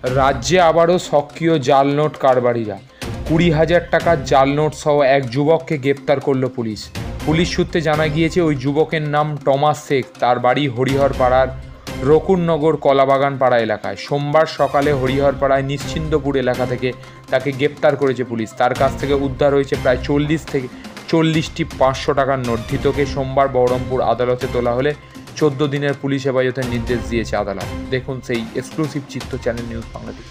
রাজ্যে আবারও সক্রিয় জাল নোট কারবারিরা। 20,000 টাকার জাল নোট সহ এক যুবককে গ্রেপ্তার করল পুলিশ। পুলিশ সূত্রে জানা গিয়েছে ওই যুবকের নাম টমাস শেখ। তার বাড়ি হরিহরপাড়ার রকুননগর কলাবাগান পাড়া এলাকায়। সোমবার সকালে হরিহরপাড়ায় নিশ্চিন্দপুর এলাকা থেকে তাকে গ্রেপ্তার করেছে পুলিশ। তার কাছ থেকে উদ্ধার হয়েছে প্রায় 40টি 500 টাকার নোট। ধৃতকে সোমবার বহরমপুর আদালতে তোলা হলে 14 দিনের পুলিশ হেফাজতের নির্দেশ দিয়েছে আদালত। দেখুন সেই এক্সক্লুসিভ চিত্র চ্যানেল নিউজ বাংলাদেশ।